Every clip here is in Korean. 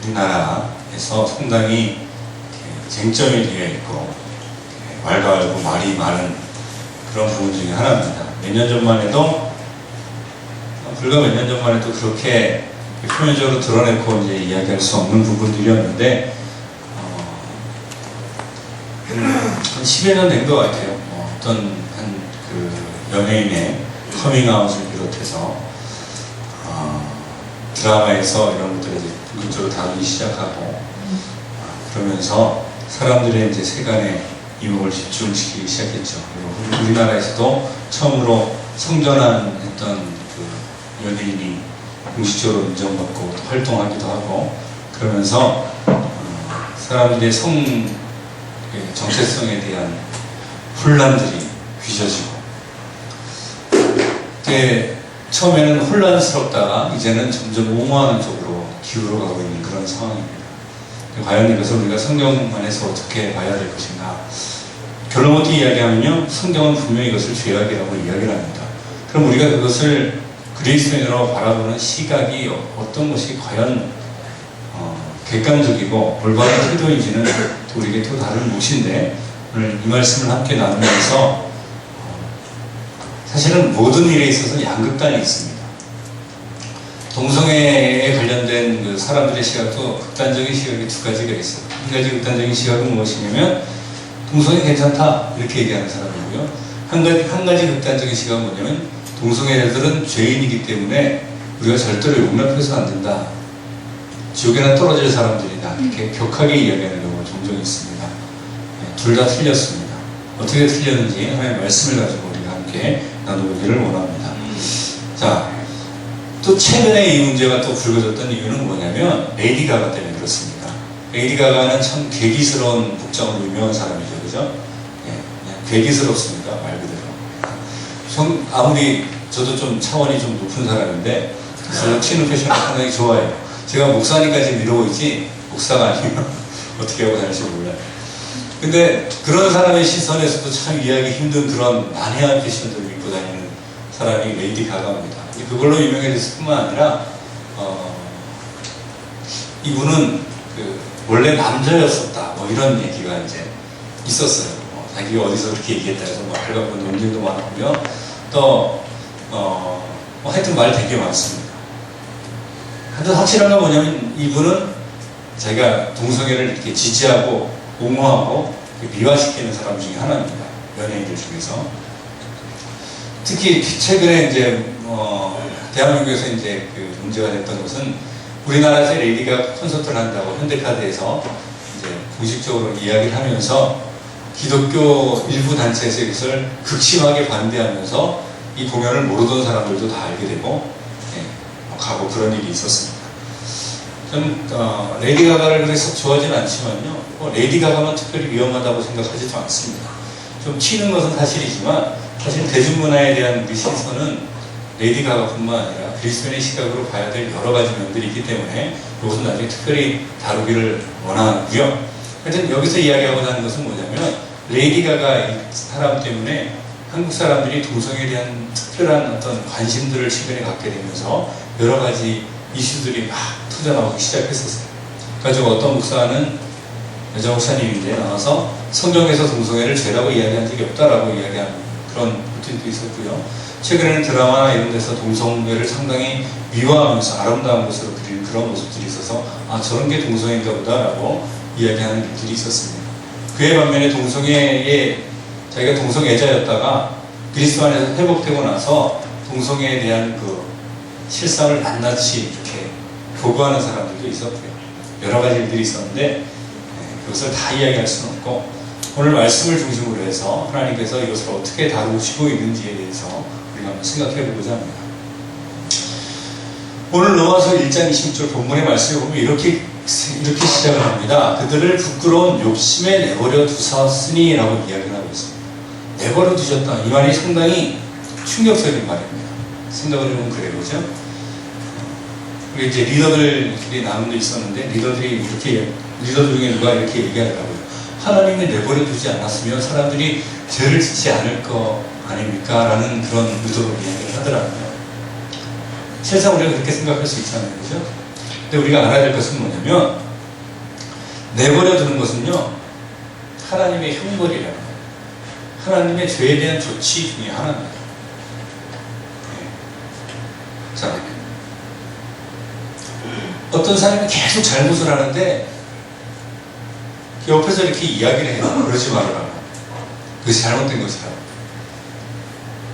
우리나라에서 상당히 쟁점이 되어 있고 왈가왈부 말이 많은 그런 부분 중에 하나입니다. 몇 년 전만 해도 불과 몇 년 전만 해도 그렇게 표면적으로 드러내고 이제 이야기할 수 없는 부분들이었는데 한 10여 년 된 것 같아요. 어떤 한 그 연예인의 커밍아웃을 비롯해서 드라마에서 이런 것들을 이제 본격적으로 다루기 시작하고 그러면서 사람들의 이제 세간에 이목을 집중시키기 시작했죠. 그리고 우리나라에서도 처음으로 성전환했던 그 연예인이 공식적으로 인정받고 또 활동하기도 하고 그러면서 사람들의 성 정체성에 대한 혼란들이 빚어지고 그때 처음에는 혼란스럽다가 이제는 점점 옹호하는 쪽으로 기울어가고 있는 그런 상황입니다. 과연 이것을 우리가 성경 안에서 어떻게 봐야 될 것인가? 결론부터 이야기하면요, 성경은 분명히 이것을 죄악이라고 이야기를 합니다. 그럼 우리가 그것을 그리스도인으로 바라보는 시각이 어떤 것이 과연 객관적이고 올바른 태도인지는 또 우리에게 또 다른 몫인데 오늘 이 말씀을 함께 나누면서 사실은 모든 일에 있어서 양극단이 있습니다. 동성애에 관련된 그 사람들의 시각도 극단적인 시각이 두 가지가 있어요. 한 가지 극단적인 시각은 무엇이냐면 동성애 괜찮다 이렇게 얘기하는 사람이고요. 한 가지 극단적인 시각은 뭐냐면 동성애자들은 죄인이기 때문에 우리가 절대로 용납해서 안 된다. 지옥에나 떨어질 사람들이다. 이렇게 격하게 이야기하는 경우가 종종 있습니다. 둘 다 틀렸습니다. 어떻게 틀렸는지 하나님의 말씀을 가지고 우리가 함께 나누기를 원합니다. 자, 또 최근에 이 문제가 또 불거졌던 이유는 뭐냐면 레이디 가가 때문에 그렇습니다. 레이디 가가는 참 괴기스러운 복장으로 유명한 사람이죠. 그죠? 그냥 괴기스럽습니다. 말 그대로. 아무리 저도 좀 차원이 좀 높은 사람인데 그래서 튀는 패션을 상당히 좋아해요. 제가 목사님까지 미루고 있지 목사가 아니면 어떻게 하고 다닐지 몰라요. 근데 그런 사람의 시선에서도 참 이해하기 힘든 그런 난해한 패션들을 입고 다니는 사람이 레이디 가가입니다. 그걸로 유명해졌을 뿐만 아니라 이분은 원래 남자였었다 뭐 이런 얘기가 이제 있었어요. 자기가 어디서 그렇게 얘기했다 해서 뭐 알고 논쟁도 많았고요. 또 하여튼 말 되게 많습니다. 하여튼 확실한 건 뭐냐면 이분은 자기가 동성애를 이렇게 지지하고 옹호하고 미화시키는 사람 중에 하나입니다. 연예인들 중에서. 특히 최근에 이제 대한민국에서 이제 그 문제가 됐던 것은 우리나라에서 레이디가 콘서트를 한다고 현대카드에서 이제 공식적으로 이야기를 하면서 기독교 일부 단체에서 이것을 극심하게 반대하면서 이 공연을 모르던 사람들도 다 알게 되고 가고 그런 일이 있었습니다. 저는 레이디 가가를 그래서 좋아하지는 않지만요, 레이디 가가만 특별히 위험하다고 생각하지도 않습니다. 좀 튀는 것은 사실이지만 사실 대중문화에 대한 우리 시선은 레이디 가가뿐만 아니라 그리스도인의 시각으로 봐야 될 여러 가지 면들이 있기 때문에 이것은 나중에 특별히 다루기를 원하고요. 하여튼 여기서 이야기하고자 하는 것은 뭐냐면 레이디 가가 이 사람 때문에 한국 사람들이 동성애에 대한 특별한 어떤 관심들을 최근에 갖게 되면서 여러 가지 이슈들이 막 터져나오기 시작했었어요. 그래가지고 어떤 목사는 여자 목사님인데 나와서 성경에서 동성애를 죄라고 이야기한 적이 없다라고 이야기하는 그런 루틴도 있었고요. 최근에는 드라마나 이런 데서 동성애를 상당히 미화하면서 아름다운 것으로 그리는 그런 모습들이 있어서 아 저런 게 동성애인가 보다라고 이야기하는 일들이 있었습니다. 그에 반면에 동성애에 자기가 동성애자였다가 그리스도 안에서 회복되고 나서 동성애에 대한 그 실상을 낱낱이 이렇게 교구하는 사람들도 있었고요. 여러 가지 일들이 있었는데 그것을 다 이야기할 수는 없고 오늘 말씀을 중심으로 해서 하나님께서 이것을 어떻게 다루시고 있는지에 대해서 우리가 한번 생각해 보고자 합니다. 오늘 로마서 1장 26절 본문의 말씀을 보면 이렇게 시작을 합니다. 그들을 부끄러운 욕심에 내버려 두셨으니 라고 이야기를 하고 있습니다. 내버려 두셨다. 이 말이 상당히 충격적인 말입니다. 생각을 해보면 그래요. 그죠? 우리 이제 리더들이 나눔도 있었는데 리더들 중에 누가 이렇게 얘기하더라고요. 하나님이 내버려 두지 않았으면 사람들이 죄를 짓지 않을 거 아닙니까? 라는 그런 의도로 이야기를 하더라고요. 실상 우리가 그렇게 생각할 수 있잖아요. 그죠? 근데 우리가 알아야 될 것은 뭐냐면 내버려 두는 것은요 하나님의 형벌이라는 거예요. 하나님의 죄에 대한 조치 중에 하나입니다. 네. 자, 어떤 사람이 계속 잘못을 하는데 옆에서 이렇게 이야기를 해요. 그러지 말아라. 그것이 잘못된 것이라고.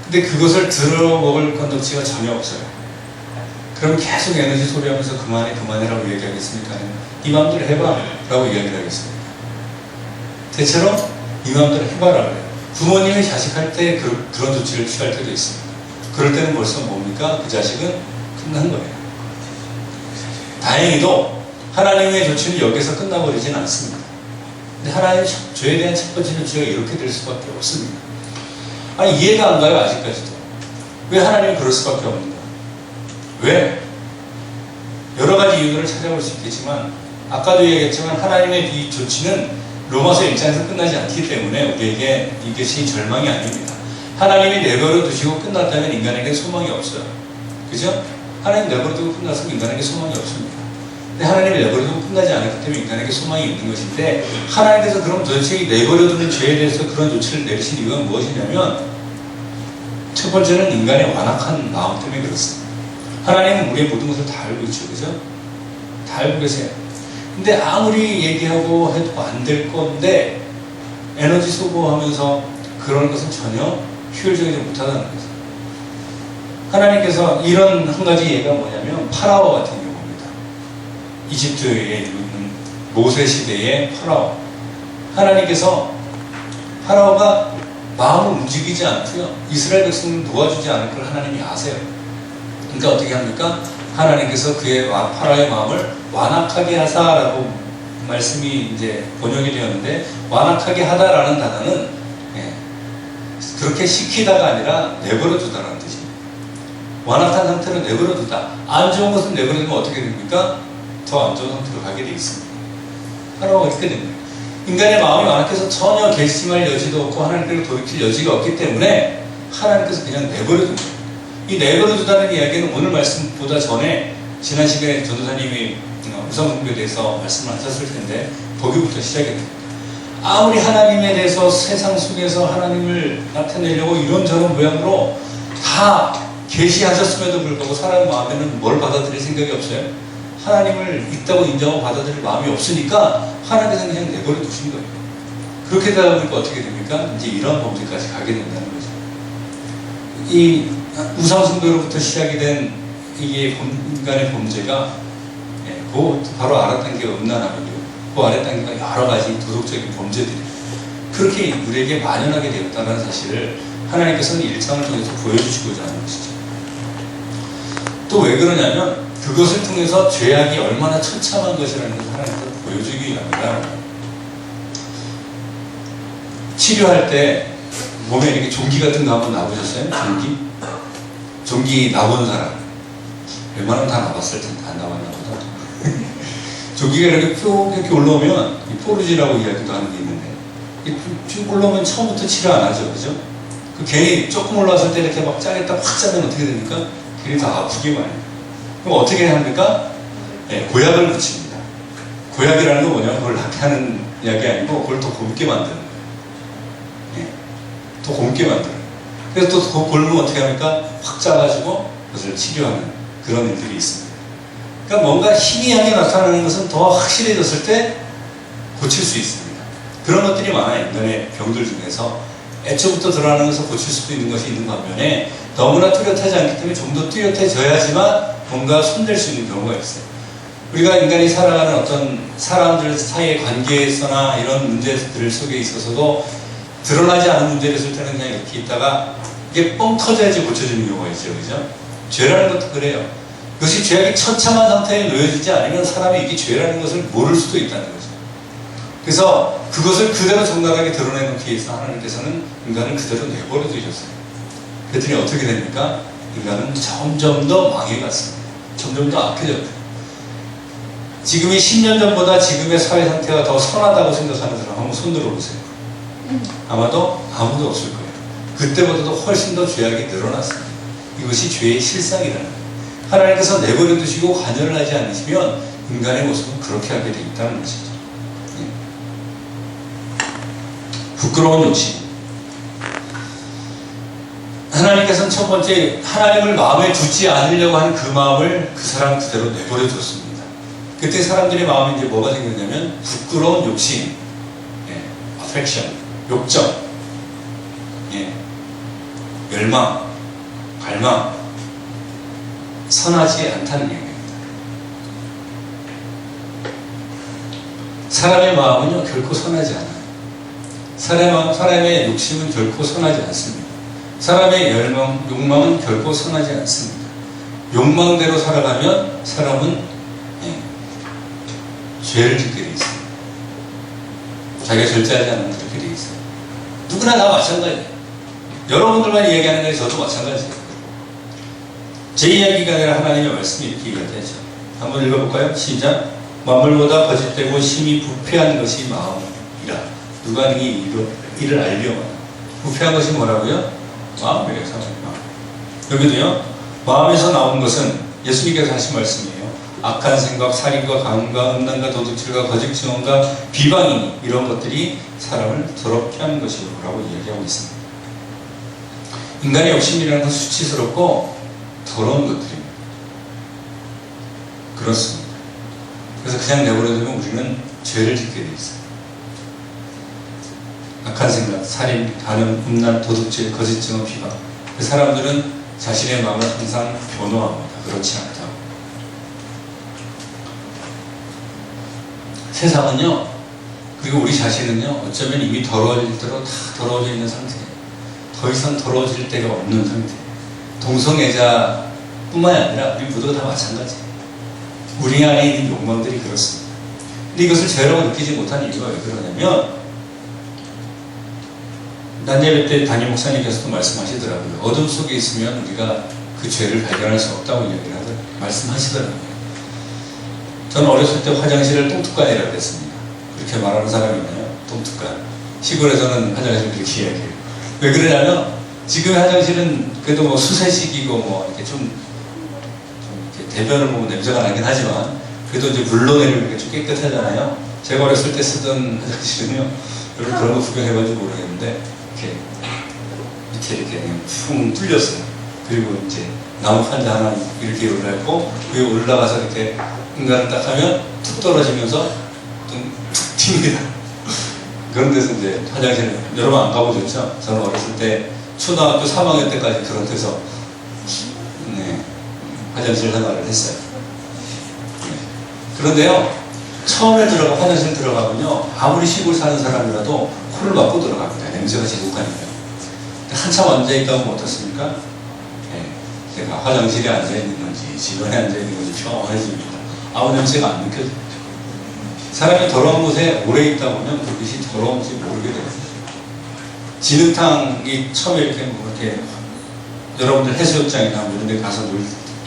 근데 그것을 들어먹을 건덕지가 전혀 없어요. 그럼 계속 에너지 소비하면서 그만해라고 얘기하겠습니까? 이 마음대로 해봐 라고 이야기를 하겠습니다. 대체로 이 마음대로 해봐라 그래요. 부모님이 자식할 때 그런 조치를 취할 때도 있습니다. 그럴 때는 벌써 뭡니까? 그 자식은 끝난 거예요. 다행히도 하나님의 조치는 여기서 끝나버리진 않습니다. 근데 하나님의 죄에 대한 첫 번째 조치가 이렇게 될 수밖에 없습니다. 아니 이해가 안 가요 아직까지도. 왜 하나님이 그럴 수밖에 없는가? 왜? 여러 가지 이유들을 찾아볼 수 있겠지만 아까도 얘기했지만 하나님의 이 조치는 로마서 1장에서 끝나지 않기 때문에 우리에게 이것이 절망이 아닙니다. 하나님이 내버려 두시고 끝났다면 인간에게 소망이 없어요. 그죠? 하나님 내버려 두고 끝나서 인간에게 소망이 없습니다. 근데 하나님이 내버려 두고 끝나지 않았기 때문에 인간에게 소망이 있는 것인데 하나님께서 그럼 도대체 내버려 두는 죄에 대해서 그런 조치를 내리신 이유가 무엇이냐면 첫 번째는 인간의 완악한 마음 때문에 그렇습니다. 하나님은 우리의 모든 것을 다 알고 있죠. 그죠? 다 알고 계세요. 근데 아무리 얘기하고 해도 안 될 건데 에너지 소모하면서 그런 것은 전혀 효율적이지 못하다는 거죠. 하나님께서 이런 한 가지 예가 뭐냐면 파라오 같은 경우입니다. 이집트에 있는 모세 시대의 파라오. 하나님께서 파라오가 마음을 움직이지 않고요. 이스라엘 백성을 도와주지 않을 걸 하나님이 아세요. 그러니까 어떻게 합니까? 하나님께서 그의 파라오의 마음을 완악하게 하사라고 말씀이 이제 번역이 되었는데 완악하게 하다라는 단어는 그렇게 시키다가 아니라 내버려 두다라는 뜻입니다. 완악한 상태로 내버려 두다. 안 좋은 것은 내버려 두면 어떻게 됩니까? 더 안 좋은 상태로 가게 되어 있습니다. 파라오가 이렇게 됩니다. 인간의 마음이 완악해서 전혀 결심할 여지도 없고 하나님께로 돌이킬 여지가 없기 때문에 하나님께서 그냥 내버려 둡니다. 이 내버려 두다는 이야기는 오늘 말씀보다 전에 지난 시간에 전도사님이 우상숭배에 대해서 말씀을 하셨을 텐데 거기부터 시작이 됩니다. 아무리 하나님에 대해서 세상 속에서 하나님을 나타내려고 이런저런 모양으로 다 계시하셨음에도 불구하고 사람 마음에는 뭘 받아들일 생각이 없어요. 하나님을 있다고 인정하고 받아들일 마음이 없으니까 하나님께서 그냥 내버려 두신 거예요. 그렇게 되다 보니까 어떻게 됩니까? 이제 이런 범죄까지 가게 된다는 거죠. 이 우상숭배로부터 시작이 된 이게 인간의 범죄가 그 바로 아랫단계가 음란함이고 그 아랫단계가 여러 가지 도덕적인 범죄들이 그렇게 우리에게 만연하게 되었다는 사실을 하나님께서는 1장을 통해서 보여주시고자 하는 것이죠. 또 왜 그러냐면 그것을 통해서 죄악이 얼마나 처참한 것이라는 것을 하나님께서 보여주기 위함이다. 치료할 때 몸에 이렇게 종기 같은 거 한번 놔보셨어요? 종기 놔본 사람 웬만하면 다 놔봤을 텐데 안 놔봤나 보다. 종기가 이렇게 쭉 이렇게 올라오면 이 포르지라고 이야기도 하는 게 있는데 쭉 올라오면 처음부터 치료 안 하죠, 그죠? 그 괜히 조금 올라왔을 때 이렇게 막 짜겠다 확 짜면 어떻게 됩니까? 괜히 더 아프기만 해요. 그럼 어떻게 합니까? 고약을 붙입니다. 고약이라는 건 뭐냐면 그걸 낫게 하는 약이 아니고 그걸 더 곱게 만드는 거예요. 더 곱게 만들어요. 그래서 또 골면 어떻게 합니까? 확 짜가지고 그것을 치료하는 그런 일들이 있습니다. 그러니까 뭔가 희미하게 나타나는 것은 더 확실해졌을 때 고칠 수 있습니다. 그런 것들이 많아요. 인간의 병들 중에서 애초부터 드러나는 것을 고칠 수도 있는 것이 있는 반면에 너무나 뚜렷하지 않기 때문에 좀 더 뚜렷해져야지만 뭔가 손댈 수 있는 경우가 있어요. 우리가 인간이 살아가는 어떤 사람들 사이의 관계에서나 이런 문제들 속에 있어서도 드러나지 않은 문제를 있을 때는 그냥 이렇게 있다가 이게 뻥 터져야지 고쳐지는 경우가 있죠. 그죠? 죄라는 것도 그래요. 그것이 죄악이 처참한 상태에 놓여지지 않으면 사람이 이게 죄라는 것을 모를 수도 있다는 거죠. 그래서 그것을 그대로 적나라하게 드러내놓기 위해서 하나님께서는 인간을 그대로 내버려 두셨어요. 그랬더니 어떻게 됩니까? 인간은 점점 더 망해갔습니다. 점점 더 악해졌고 지금이 10년 전보다 지금의 사회 상태가 더 선하다고 생각하는 사람 한번 손 들어보세요. 아마도 아무도 없을 거예요. 그때보다도 훨씬 더 죄악이 늘어났습니다. 이것이 죄의 실상이라는 거예요. 하나님께서 내버려 두시고 관여를 하지 않으시면 인간의 모습은 그렇게 하게 돼 있다는 것이죠. 예. 부끄러운 욕심. 하나님께서는 첫 번째 하나님을 마음에 두지 않으려고 하는 그 마음을 그 사람 그대로 내버려 뒀습니다. 그때 사람들의 마음에 이제 뭐가 생겼냐면 부끄러운 욕심, 예. affection, 욕정, 예. 열망, 갈망, 선하지 않다는 얘기입니다. 사람의 마음은요 결코 선하지 않아요. 사람의 욕심은 결코 선하지 않습니다. 사람의 욕망은 결코 선하지 않습니다. 욕망대로 살아가면 사람은 죄를 짓게 돼 있어요. 자기가 절제하지 않으면 그렇게 돼 있어요. 누구나 다 마찬가지예요. 여러분들만 이야기하는 게 저도 마찬가지예요. 제 이야기가 아니라 하나님의 말씀이 이렇게 얘기하죠. 한번 읽어볼까요? 시작. 만물보다 거짓되고 심히 부패한 것이 마음이라. 누가 이를 알려면 부패한 것이 뭐라고요? 마음이래요. 사람의 마음. 여기도요. 마음에서 나온 것은 예수님께서 하신 말씀이에요. 악한 생각, 살인과 강과 음란과 도둑질과 거짓 증언과 비방이니 이런 것들이 사람을 더럽게 하는 것이라고 이야기하고 있습니다. 인간의 욕심이라는 건 수치스럽고 더러운 것들입니다. 그렇습니다. 그래서 그냥 내버려두면 우리는 죄를 짓게 돼 있어요. 악한 생각, 살인, 간음, 음란, 도둑질, 거짓 증언, 비방. 그 사람들은 자신의 마음을 항상 변호합니다. 그렇지 않다. 세상은요, 그리고 우리 자신은요, 어쩌면 이미 더러워질 대로 다 더러워져 있는 상태예요. 더 이상 더러워질 데가 없는 상태. 동성애자뿐만 아니라 우리 모두가 다 마찬가지예요. 우리 안에 있는 욕망들이 그렇습니다. 근데 이것을 죄라고 느끼지 못한 이유가 왜 그러냐면, 난예배 때 담임 목사님께서도 말씀하시더라고요. 어둠 속에 있으면 우리가 그 죄를 발견할 수 없다고 이야기를 말씀하시더라고요. 저는 어렸을 때 화장실을 똥뚜껑이라고 했습니다. 그렇게 말하는 사람이 있나요? 똥뚜껑. 시골에서는 화장실 그렇게 이야기해요. 왜 그러냐면 지금의 화장실은 그래도 뭐 수세식이고 뭐 이렇게 좀 이렇게 대변을 보면 냄새가 나긴 하지만 그래도 이제 물로 내리면 좀 깨끗하잖아요. 제가 어렸을 때 쓰던 화장실은요. 여러분 그런 거 구경해봤는지 모르겠는데 이렇게 그냥 푹 뚫렸어요. 그리고 이제 나무 판자 하나 이렇게 올라있고 위에 올라가서 이렇게 인간을 딱 하면 툭 떨어지면서 툭 튑니다. 그런 데서 이제 화장실 여러분 안 가보셨죠? 저는 어렸을 때 초등학교 3학년 때까지 그런 데서 화장실 생활을 했어요. 그런데요, 처음에 화장실 들어가면요, 아무리 시골 사는 사람이라도 코를 막고 들어갑니다. 냄새가 지독하니까요. 한참 앉아있다 보면 어떻습니까? 제가 화장실에 앉아있는 건지, 집안에 앉아있는 건지 평온해집니다. 아무 냄새가 안 느껴져요. 사람이 더러운 곳에 오래 있다 보면 그것이 더러운지 모르게 돼요. 진흙탕이 처음에 이렇게 여러분들 해수욕장이나 이런 데 가서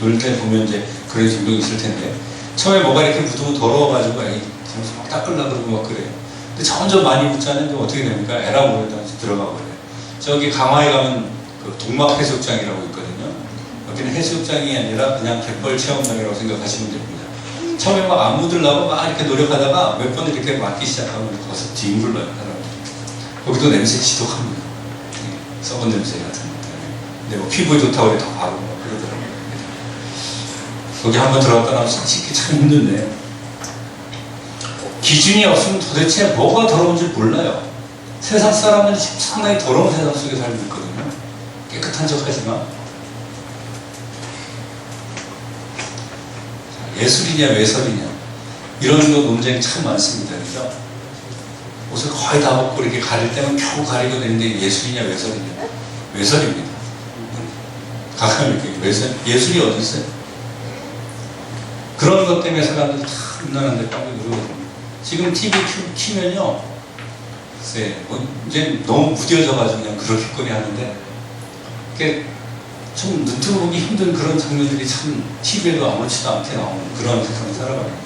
놀 때 보면 이제 그런 증명이 있을 텐데, 처음에 뭐가 이렇게 묻으면 더러워가지고 막 닦으려고 그러고 막 그래요. 근데 점점 많이 묻자는데 어떻게 됩니까? 에라 모르다 들어가 버려요. 저기 강화에 가면 그 동막 해수욕장이라고 있거든요. 여기는 해수욕장이 아니라 그냥 갯벌 체험장이라고 생각하시면 됩니다. 처음에 막 안 묻으려고 막 이렇게 노력하다가 몇 번 이렇게 맞기 시작하면 거기서 뒹굴러요, 사람들이. 거기도 냄새 지독합니다. 썩은 냄새 같은 거. 근데 뭐 피부에 좋다고 그래 더 바르고 그러더라고요. 거기 한번 들어갔다 나면 씻기 참 힘든데, 기준이 없으면 도대체 뭐가 더러운지 몰라요. 세상 사람은 상당히 더러운 세상 속에 살고 있거든요. 깨끗한 척 하지만. 예술이냐 외설이냐 이런 거 논쟁이 참 많습니다. 그죠? 옷을 거의 다 벗고 이렇게 가릴 때만 겨우 가리고 되는데 예술이냐 외설이냐? 외설입니다. 가끔 이렇게 예술이 어디 있어요? 그런 것 때문에 사람들이 다 음란한데 깜짝 놀거든요. 지금 TV 키면요, 글쎄, 이제 너무 무뎌져가지고 그냥 그렇게거리 하는데, 이게 좀 눈뜨고 보기 힘든 그런 장면들이 참 TV에도 아무렇지도 않게 나오는 그런 세상을 살아갑니다.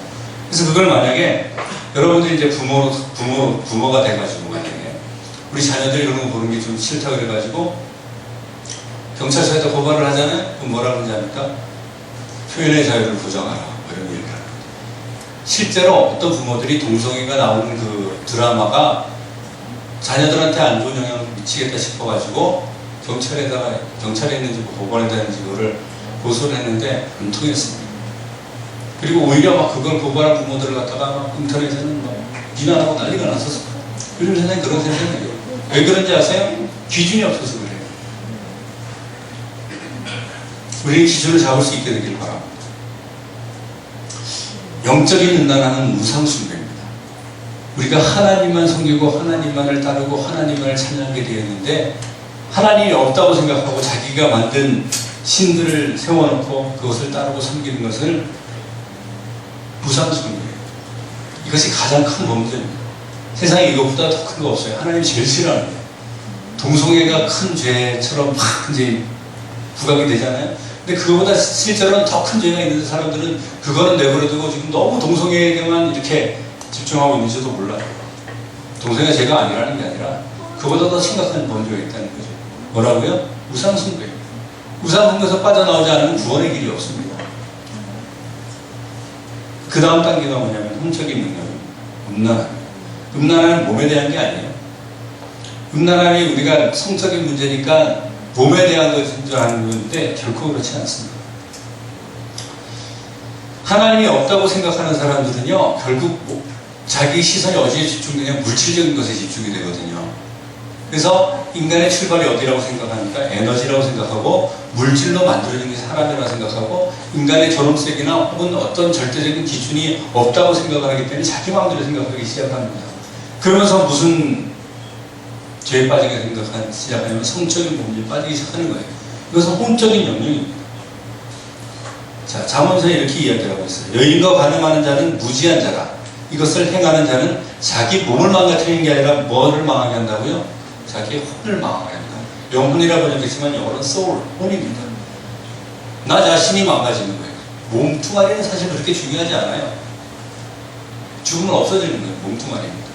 그래서 그걸 만약에 여러분들이 이제 부모가 돼가지고 만약에 우리 자녀들이 그런 거 보는 게 좀 싫다 그래가지고 경찰서에다 고발을 하잖아요? 그럼 뭐라 그러지 않을까? 표현의 자유를 보장하라. 이런 얘기를 합니다. 실제로 어떤 부모들이 동성애가 나오는 그 드라마가 자녀들한테 안 좋은 영향을 미치겠다 싶어가지고 경찰에 있는지 법원에 있는지 그거를 고소를 했는데 안 통했습니다. 그리고 오히려 막 그걸 고발한 부모들을 갖다가 막 인터넷에는 막 비난하고 난리가 났었어요. 요즘 세상에 그런 세상이에요. 왜 그런지 아세요? 기준이 없어서 그래요. 우리의 기준을 잡을 수 있게 되길 바랍니다. 영적인 음란함은 우상숭배입니다. 우리가 하나님만 섬기고 하나님만을 따르고 하나님만을 찬양하게 되었는데 하나님이 없다고 생각하고 자기가 만든 신들을 세워놓고 그것을 따르고 섬기는 것을 우상숭배예요. 이것이 가장 큰 범죄입니다. 세상에 이것보다 더 큰 거 없어요. 하나님이 제일 싫어하는 거예요. 동성애가 큰 죄처럼 막 이제 부각이 되잖아요. 근데 그거보다 실제로는 더 큰 죄가 있는데 사람들은 그거는 내버려두고 지금 너무 동성애에만 이렇게 집중하고 있는지도 몰라요. 동성애가 죄가 아니라는 게 아니라 그보다 더 심각한 범죄가 있다는 거죠. 뭐라고요? 우상숭배. 우상숭배에서 빠져나오지 않으면 구원의 길이 없습니다. 그 다음 단계가 뭐냐면 홍적인 능력입니다. 음란함. 음란함은 몸에 대한 게 아니에요. 음란함이 우리가 성적인 문제니까 몸에 대한 것인 줄 아는 건데 결코 그렇지 않습니다. 하나님이 없다고 생각하는 사람들은요, 결국 자기 시선이 어디에 집중되냐? 물질적인 것에 집중이 되거든요. 그래서 인간의 출발이 어디라고 생각하니까 에너지라고 생각하고 물질로 만들어진 게 사람이라고 생각하고 인간의 존엄성이나 혹은 어떤 절대적인 기준이 없다고 생각하기 때문에 자기 마음대로 생각하기 시작합니다. 그러면서 무슨 죄에 빠지게 시작하냐면 성적인 범죄에 빠지기 시작하는 거예요. 이것은 혼적인 영역입니다. 자, 잠언서에 이렇게 이야기하고 있어요. 여인과 관음하는 자는 무지한 자라. 이것을 행하는 자는 자기 몸을 망가뜨리는 게 아니라 뭐를 망하게 한다고요? 자기의 혼을 망하게 한다. 영혼이라고 번역했지만 영어로는 soul, 혼입니다. 나 자신이 망가지는 거예요. 몸뚱아리는 사실 그렇게 중요하지 않아요. 죽으면 없어지는 거예요. 몸뚱아리입니다.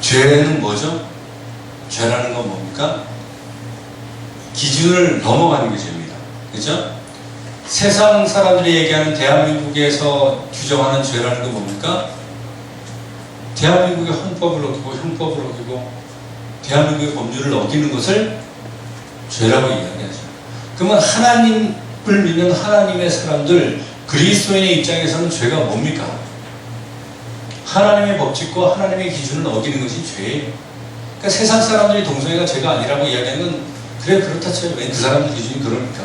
죄는 뭐죠? 죄라는 건 뭡니까? 기준을 넘어가는 게 죄입니다. 그죠? 세상 사람들이 얘기하는 대한민국에서 규정하는 죄라는 건 뭡니까? 대한민국의 헌법을 어기고 형법을 어기고 대한민국의 법률을 어기는 것을 죄라고 이야기하죠. 그러면 하나님을 믿는 하나님의 사람들, 그리스도인의 입장에서는 죄가 뭡니까? 하나님의 법칙과 하나님의 기준을 어기는 것이 죄예요. 그러니까 세상 사람들이 동성애가 죄가 아니라고 이야기하는 건 그래 그렇다 쳐요. 왜 그 사람들 기준이 그러니까.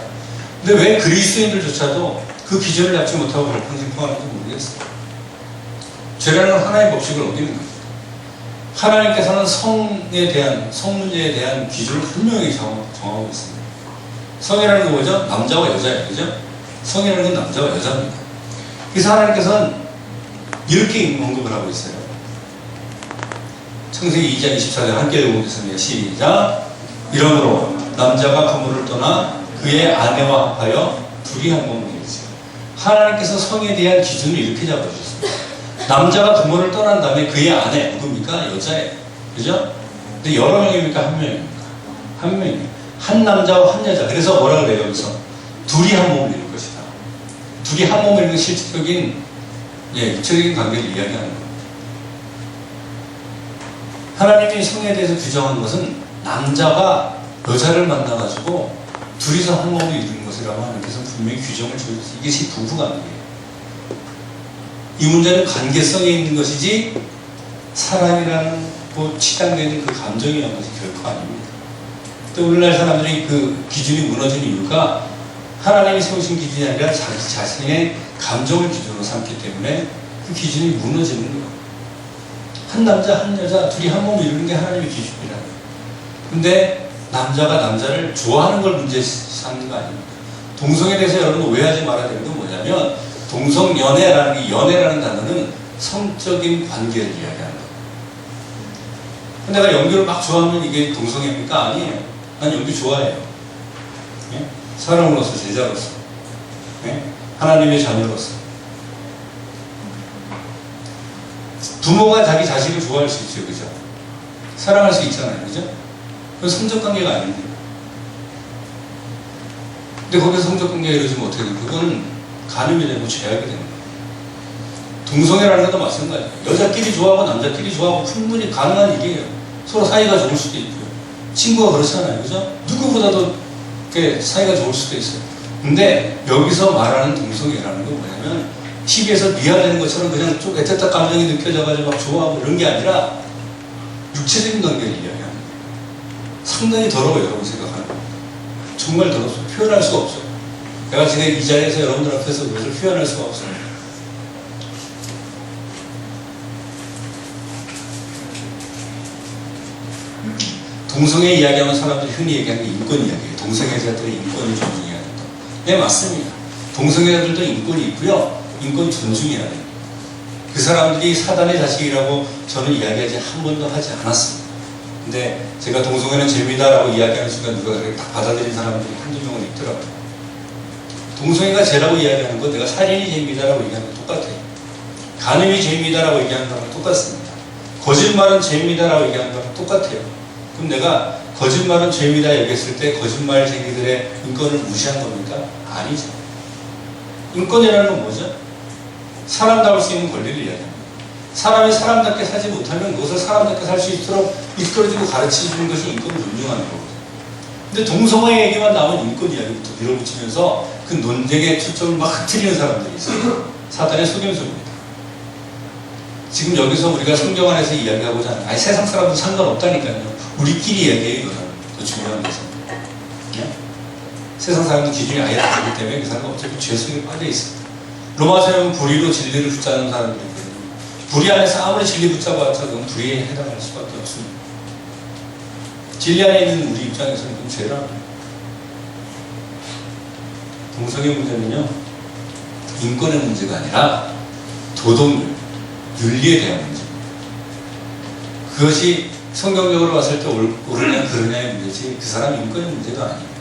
근데 왜 그리스도인들조차도 그 기준을 잡지 못하고 발팡질팡하는지 모르겠어요. 죄라는 건 하나의 법칙을 어기는 겁니다. 하나님께서는 성 문제에 대한 기준을 분명히 정하고 있습니다. 성이라는 건 뭐죠? 남자와 여자예요. 그죠? 성이라는 건 남자와 여자입니다. 그래서 하나님께서는 이렇게 언급을 하고 있어요. 창세기 2장 24절 함께 읽어보겠습니다. 시작. 이러므로 남자가 부모를 떠나 그의 아내와 합하여 둘이 한 몸이 되었어요. 하나님께서 성에 대한 기준을 이렇게 잡아주셨습니다. 남자가 부모를 떠난 다음에 그의 아내, 누굽니까? 여자예요. 그죠? 근데 여러 명입니까? 한 명입니까? 한 명이에요. 한 남자와 한 여자. 그래서 뭐라 그래요, 여기서? 둘이 한 몸을 이룰 것이다. 둘이 한 몸을 이루는 실질적인, 육체적인 관계를 이야기하는 거예요. 하나님이 성에 대해서 규정한 것은 남자가 여자를 만나가지고 둘이서 한 몸을 이루는 것이라고 하나님께서 분명히 규정을 지어줬어요. 이것이 부부관계예요. 이 문제는 관계성에 있는 것이지 사람이라는 치장되는 그 감정이라는 것이 결코 아닙니다. 또 오늘날 사람들이 그 기준이 무너진 이유가 하나님이 세우신 기준이 아니라 자기 자신의 감정을 기준으로 삼기 때문에 그 기준이 무너지는 거예요. 한 남자 한 여자 둘이 한 몸을 이루는 게 하나님의 기준이라는 거예요. 근데 남자가 남자를 좋아하는 걸 문제 삼는 거 아닙니다. 동성에 대해서 여러분 오해하지 말아야 되는 건 뭐냐면 동성연애라는 연애라는 단어는 성적인 관계를 이야기하는 거예요. 내가 연기를 막 좋아하면 이게 동성애입니까? 아니에요. 난 연기 좋아해요. 예? 사람으로서, 제자로서, 예? 하나님의 자녀로서. 부모가 자기 자식을 좋아할 수 있죠, 그죠? 사랑할 수 있잖아요, 그죠? 그건 성적 관계가 아닌데. 근데 거기서 성적 관계가 이루어지면 어떻게 돼요? 그건 간음이 되고 죄악이 되는 거예요. 동성애라는 것도 마찬가지예요. 여자끼리 좋아하고 남자끼리 좋아하고 충분히 가능한 일이에요. 서로 사이가 좋을 수도 있고요. 친구가 그렇잖아요. 그죠? 누구보다도 사이가 좋을 수도 있어요. 근데 여기서 말하는 동성애라는 건 뭐냐면 TV에서 미화되는 것처럼 그냥 좀 애틋한 감정이 느껴져가지고 막 좋아하고 이런 게 아니라 육체적인 관계를 이야기하는 거예요. 상당히 더러워요. 여러분 생각하는 거. 정말 더럽죠. 표현할 수가 없어요. 내가 지금 이 자리에서 여러분들 앞에서 그것을 표현할 수가 없어요. 동성애 이야기하면 사람들이 흔히 얘기하는 게 인권 이야기예요. 동성애자들의 인권을 존중해야 된다. 네, 맞습니다. 동성애자들도 인권이 있고요. 인권 존중해야 돼요. 그 사람들이 사단의 자식이라고 저는 이야기하지 한 번도 하지 않았습니다. 근데 제가 동성애는 죄입니다라고 이야기하는 순간 누가 그렇게 딱 받아들인 사람들이 한두 명은 있더라고요. 동성애가 죄라고 이야기하는 건 내가 살인이 죄입니다라고 얘기하는 건 똑같아요. 간음이 죄입니다라고 얘기하는 거랑 똑같습니다. 거짓말은 죄입니다라고 얘기하는 거랑 똑같아요. 그럼 내가 거짓말은 죄입니다 얘기했을 때 거짓말쟁이들의 인권을 무시한 겁니까? 아니죠. 인권이라는 건 뭐죠? 사람다울 수 있는 권리를 이야기합니다. 사람이 사람답게 살지 못하면 그것을 사람답게 살 수 있도록 이끌어주고 가르치는 것이 인권을 존중하는 거거든요. 근데 동성애 얘기만 나오면 인권 이야기부터 밀어붙이면서 그 논쟁의 초점을 막 흐트리는 사람들이 있어요. 사단의 속임수입니다. 지금 여기서 우리가 성경 안에서 이야기하고자 하는, 아니 세상 사람도 상관없다니까요. 우리끼리 이야기해요. 이거는 더 중요한 것은. 네? 세상 사람도 기준이 아예 다르기 때문에 그 사람은 어차피 죄 속에 빠져 있습니다. 로마서는 불의로 진리를 붙잡는 사람들이 있거든요. 불의 안에서 아무리 진리 붙잡아봤자 그건 불의에 해당할 수밖에 없습니다. 진리 안에 있는 우리 입장에서는 그건 죄라는 거예요. 동성애 문제는요, 인권의 문제가 아니라 도덕률, 윤리에 대한 문제입니다. 그것이 성경적으로 봤을 때 옳으냐 그르냐의 문제지 그 사람 인권의 문제도 아니에요.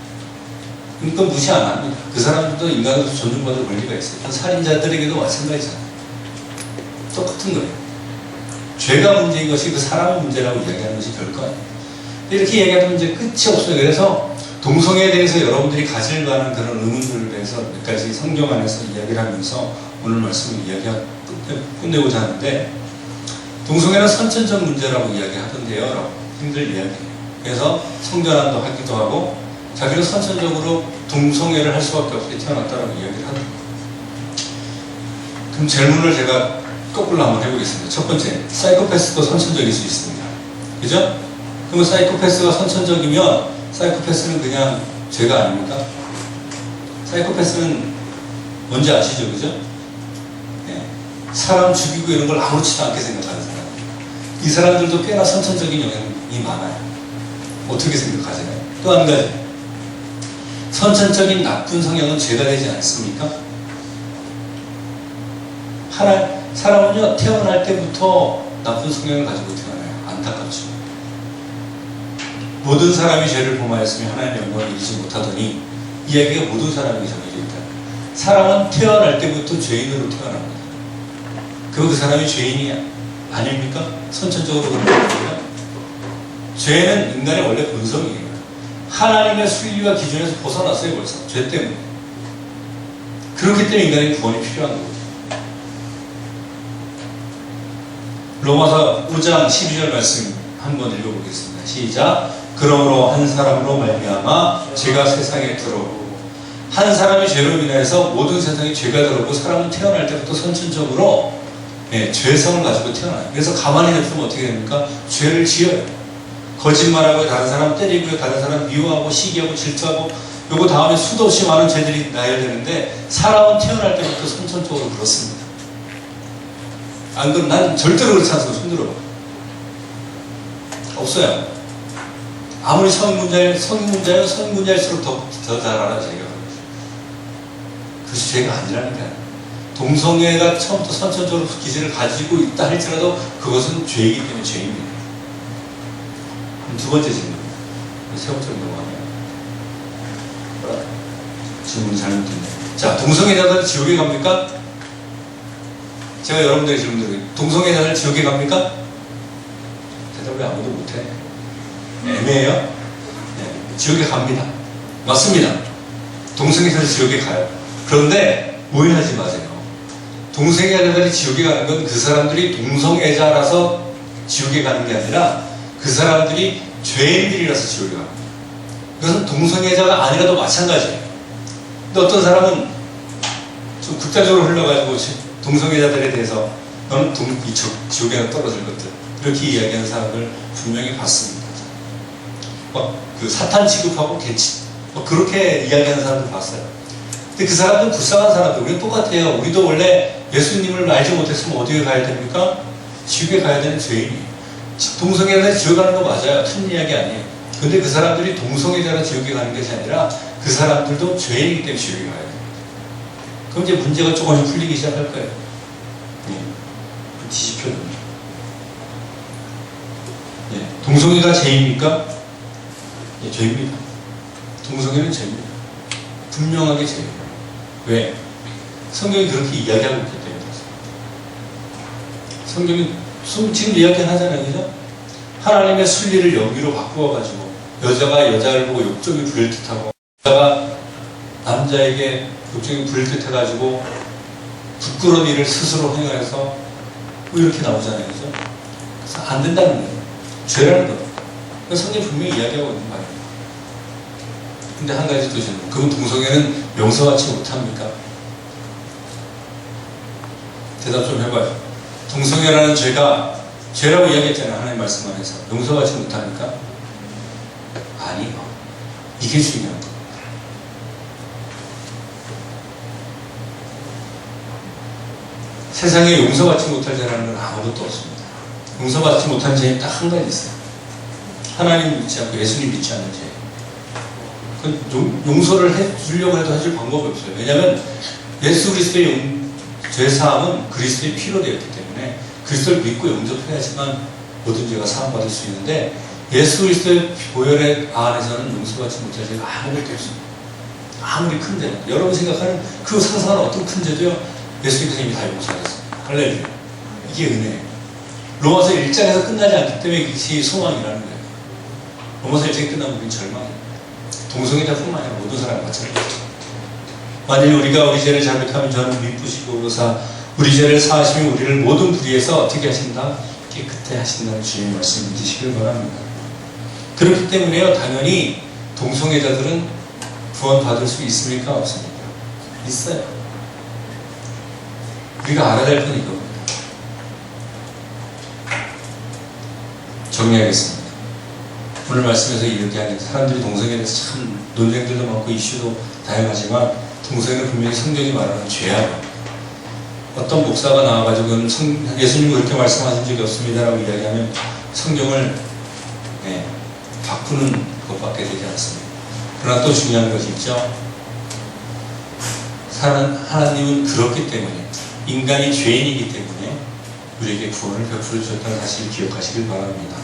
인권 무시 안 합니다. 그 사람들도 인간으로서 존중받을 권리가 있어요. 살인자들에게도 마찬가지잖아요. 똑같은 거예요. 죄가 문제인 것이 그 사람의 문제라고 이야기하는 것이 별거 아니에요. 이렇게 얘기하면 이제 끝이 없어요. 그래서 동성애에 대해서 여러분들이 가질 만한 그런 의문들에 대해서 몇 가지 성경 안에서 이야기를 하면서 오늘 말씀을 끝내고자 하는데, 동성애는 선천적 문제라고 이야기하던데요. 라고 힘들 이야기해요. 그래서 성전환도 하기도 하고 자기는 선천적으로 동성애를 할 수밖에 없게 태어났다라고 이야기를 하더라고요. 그럼 질문을 제가 거꾸로 한번 해보겠습니다. 첫 번째, 사이코패스도 선천적일 수 있습니다. 그죠? 그러면 사이코패스가 선천적이면 사이코패스는 그냥 죄가 아닙니까? 사이코패스는 뭔지 아시죠? 그죠? 네. 사람 죽이고 이런 걸 아무렇지도 않게 생각하는 사람. 이 사람들도 꽤나 선천적인 영향이 많아요. 어떻게 생각하세요? 또 한 가지, 선천적인 나쁜 성향은 죄가 되지 않습니까? 사람은요, 태어날 때부터 나쁜 성향을 가지고 태어나요. 안타깝죠. 모든 사람이 죄를 범하였으면 하나님의 영광을 이루지 못하더니, 이야기가 모든 사람에게 정해져 있다. 사람은 태어날 때부터 죄인으로 태어납니다. 그 사람이 죄인이 아닙니까? 선천적으로 그런 겁니다. 죄는 인간의 원래 본성이에요. 하나님의 순리와 기준에서 벗어났어요. 벌써 죄 때문에. 그렇기 때문에 인간의 구원이 필요한 거죠. 로마서 5장 12절 말씀 한번 읽어보겠습니다. 시작. 그러므로 한 사람으로 말미암아 죄가 세상에 들어오고, 한 사람이 죄로 인해서 모든 세상에 죄가 들어오고, 사람은 태어날 때부터 선천적으로 죄성을 가지고 태어나요. 그래서 가만히 냅두면 어떻게 됩니까? 죄를 지어요. 거짓말하고, 다른 사람 때리고요, 다른 사람 미워하고, 시기하고, 질투하고, 요거 다음에 수도 없이 많은 죄들이 나열되는데, 사람은 태어날 때부터 선천적으로 그렇습니다. 안 그럼 난 절대로 그렇지 않습니다. 손들어봐. 없어요. 아무리 성인문자일수록 더 잘 알아요. 제가. 그것이 죄가 아니라니까요. 동성애가 처음부터 선천적으로 기질을 가지고 있다 할지라도 그것은 죄이기 때문에 죄입니다. 두 번째 질문. 세 번째로 넘어가네요. 뭐라? 질문이 잘못됐네. 자, 동성애자들 지옥에 갑니까? 제가 여러분들의 질문 드려요. 동성애자들 지옥에 갑니까? 대답을 아무도 못해. 애매해요? 네, 지옥에 갑니다. 맞습니다. 동성애자들 지옥에 가요. 그런데 오해하지 마세요. 동성애자들이 지옥에 가는 건 그 사람들이 동성애자라서 지옥에 가는 게 아니라 그 사람들이 죄인들이라서 지옥에 가는 거예요. 이것은 동성애자가 아니라도 마찬가지예요. 근데 어떤 사람은 좀 극단적으로 흘러가지고 동성애자들에 대해서 너는 지옥에 떨어질 것들 이렇게 이야기하는 사람을 분명히 봤습니다. 그 사탄 취급하고 개치 그렇게 이야기하는 사람들 봤어요. 근데 그 사람들은 불쌍한 사람들. 우리는 똑같아요. 우리도 원래 예수님을 알지 못했으면 어디에 가야 됩니까? 지옥에 가야 되는 죄인이에요. 동성애자는 지옥에 가는 거 맞아요. 틀린 이야기 아니에요. 근데 그 사람들이 동성애자라 지옥에 가는 것이 아니라 그 사람들도 죄인이기 때문에 지옥에 가야 돼요. 그럼 이제 문제가 조금씩 풀리기 시작할 거예요. 뒤집혀도. 동성애가 죄입니까? 예, 죄입니다. 동성애는 죄입니다. 분명하게 죄예요. 왜? 성경이 그렇게 이야기하고 있기 때문에. 성경이 지금 이야기 하잖아요. 그죠? 하나님의 순리를 여기로 바꾸어가지고 여자가 여자를 보고 욕정이 부릴 듯하고 여자가 남자에게 욕정이 부릴 듯해가지고 부끄러운 일을 스스로 행해서 뭐 이렇게 나오잖아요. 그죠? 그래서 안 된다는 거예요. 죄라는 거. 성경이 분명히 이야기하고 있는 말이에요. 근데 한 가지 또 있어요. 그럼 동성애는 용서받지 못합니까? 대답 좀 해봐요. 동성애라는 죄가 죄라고 이야기했잖아요. 하나님 말씀 안에서. 용서받지 못합니까? 아니요. 이게 중요한 거예요. 세상에 용서받지 못할 죄라는 건 아무것도 없습니다. 용서받지 못한 죄는 딱 한 가지 있어요. 하나님 믿지 않고 예수님 믿지 않는 죄. 용서를 해주려고 해도 해줄 방법이 없어요. 왜냐하면 예수 그리스도의 죄사함은 그리스도의 피로 되었기 때문에 그리스도를 믿고 영접해야지만 모든 죄가 사함받을 수 있는데 예수 그리스도의 보혈의 안에서는 용서받지 못할 죄가 아무것도 없습니다. 아무리 큰 죄. 여러분 생각하는 그 상상하는 어떤 큰 죄도요 예수님께서 이미 다 용서하셨어요. 할렐루야. 이게 은혜예요. 로마서 1장에서 끝나지 않기 때문에 이것이 소망이라는 거예요. 로마서 1장이 끝나면 우리는 절망이에요. 동성애자뿐만 아니라 모든 사람이 마찬가지죠. 만일 우리가 우리 죄를 자백하면 저는 미쁘시고 의로사 우리 죄를 사하시면 우리를 모든 불의에서 어떻게 하신다? 깨끗해 하신다는 주님의 말씀 믿으시길 바랍니다. 그렇기 때문에요. 당연히 동성애자들은 구원받을 수 있습니까? 없습니까? 있어요. 우리가 알아야 될 건 이겁니다. 정리하겠습니다. 오늘 말씀에서 이렇게 하는 사람들이 동성애에 대해서 참 논쟁들도 많고 이슈도 다양하지만 동성애는 분명히 성경이 말하는 죄야. 어떤 목사가 나와가지고 예수님이 그렇게 말씀하신 적이 없습니다라고 이야기하면 성경을 바꾸는 것밖에 되지 않습니다. 그러나 또 중요한 것이 있죠. 하나님은 그렇기 때문에 인간이 죄인이기 때문에 우리에게 구원을 베풀어 주셨다는 사실을 기억하시길 바랍니다.